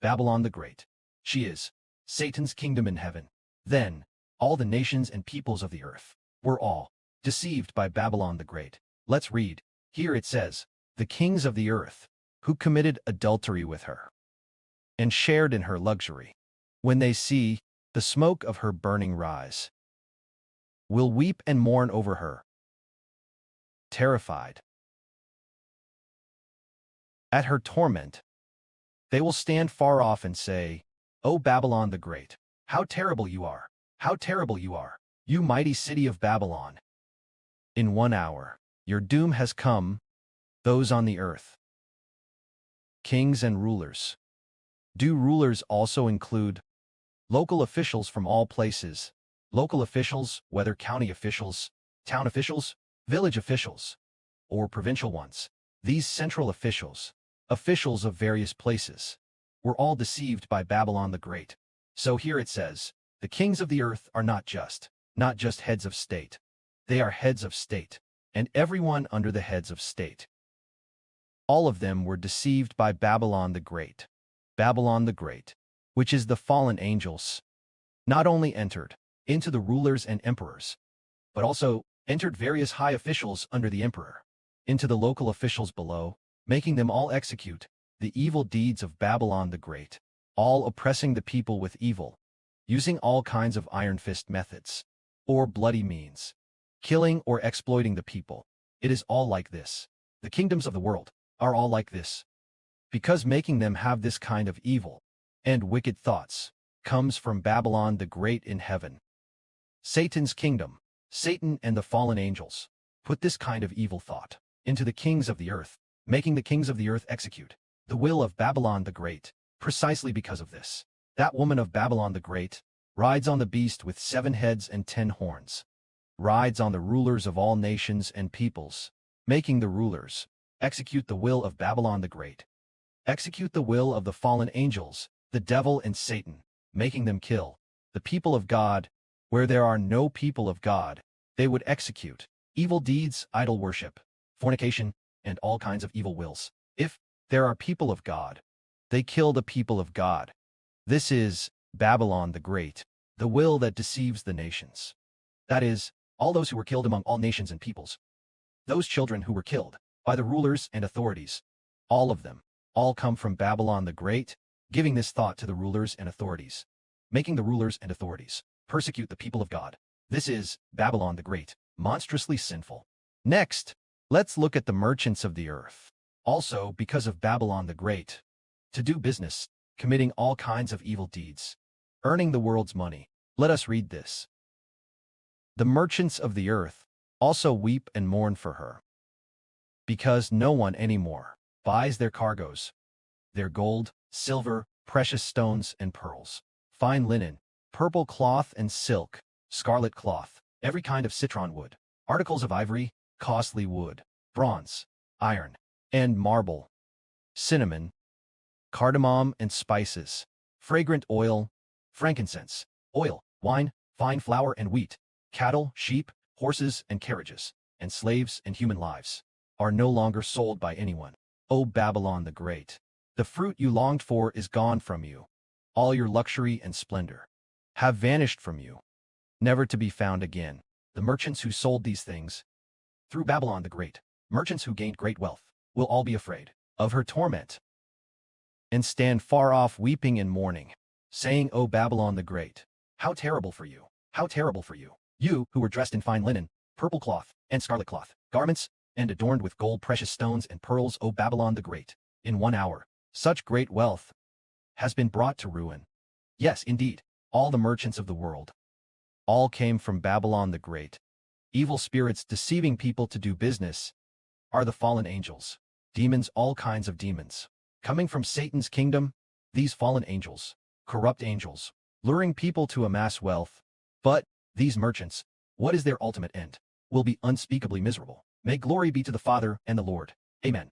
Babylon the Great. She is Satan's kingdom in heaven. Then, all the nations and peoples of the earth were all deceived by Babylon the Great. Let's read. Here it says, the kings of the earth, who committed adultery with her, and shared in her luxury, when they see the smoke of her burning rise, will weep and mourn over her, terrified at her torment. They will stand far off and say, O Babylon the Great, how terrible you are! How terrible you are, you mighty city of Babylon! In 1 hour, your doom has come, those on the earth. Kings and rulers. Do rulers also include local officials from all places? Local officials, whether county officials, town officials, village officials, or provincial ones. These central officials, officials of various places, were all deceived by Babylon the Great. So here it says, the kings of the earth are not just heads of state. They are heads of state, and everyone under the heads of state. All of them were deceived by Babylon the Great. Babylon the Great, which is the fallen angels, not only entered into the rulers and emperors, but also entered various high officials under the emperor, into the local officials below, making them all execute the evil deeds of Babylon the Great, all oppressing the people with evil, using all kinds of iron fist methods, or bloody means, killing or exploiting the people. It is all like this. The kingdoms of the world are all like this, because making them have this kind of evil and wicked thoughts comes from Babylon the Great in heaven. Satan's kingdom, Satan and the fallen angels, put this kind of evil thought into the kings of the earth, making the kings of the earth execute the will of Babylon the Great. Precisely because of this, that woman of Babylon the Great rides on the beast with 7 heads and 10 horns, rides on the rulers of all nations and peoples, making the rulers execute the will of Babylon the Great, execute the will of the fallen angels, the devil and Satan, making them kill the people of God. Where there are no people of God, they would execute evil deeds, idol worship, fornication, and all kinds of evil wills. If there are people of God, they kill the people of God. This is Babylon the Great, the will that deceives the nations. That is, all those who were killed among all nations and peoples. Those children who were killed by the rulers and authorities, all of them, all come from Babylon the Great, giving this thought to the rulers and authorities, making the rulers and authorities persecute the people of God. This is Babylon the Great, monstrously sinful. Next, let's look at the merchants of the earth. Also, because of Babylon the Great, to do business, committing all kinds of evil deeds, earning the world's money. Let us read this. The merchants of the earth also weep and mourn for her, because no one anymore buys their cargoes, their gold, silver, precious stones and pearls, fine linen, purple cloth and silk, scarlet cloth, every kind of citron wood, articles of ivory, costly wood, bronze, iron, and marble, cinnamon, cardamom and spices, fragrant oil, frankincense, oil, wine, fine flour and wheat, cattle, sheep, horses and carriages, and slaves and human lives, are no longer sold by anyone. O Babylon the Great, the fruit you longed for is gone from you. All your luxury and splendor have vanished from you, never to be found again. The merchants who sold these things through Babylon the Great, merchants who gained great wealth, will all be afraid of her torment and stand far off weeping and mourning, saying, O Babylon the Great, how terrible for you, how terrible for you, you who were dressed in fine linen, purple cloth, and scarlet cloth, garments, and adorned with gold, precious stones, and pearls. O Babylon the Great, in 1 hour, such great wealth has been brought to ruin. Yes, indeed, all the merchants of the world, all came from Babylon the Great. Evil spirits deceiving people to do business are the fallen angels, demons, all kinds of demons, coming from Satan's kingdom. These fallen angels, corrupt angels, luring people to amass wealth. But these merchants, what is their ultimate end? Will be unspeakably miserable. May glory be to the Father and the Lord. Amen.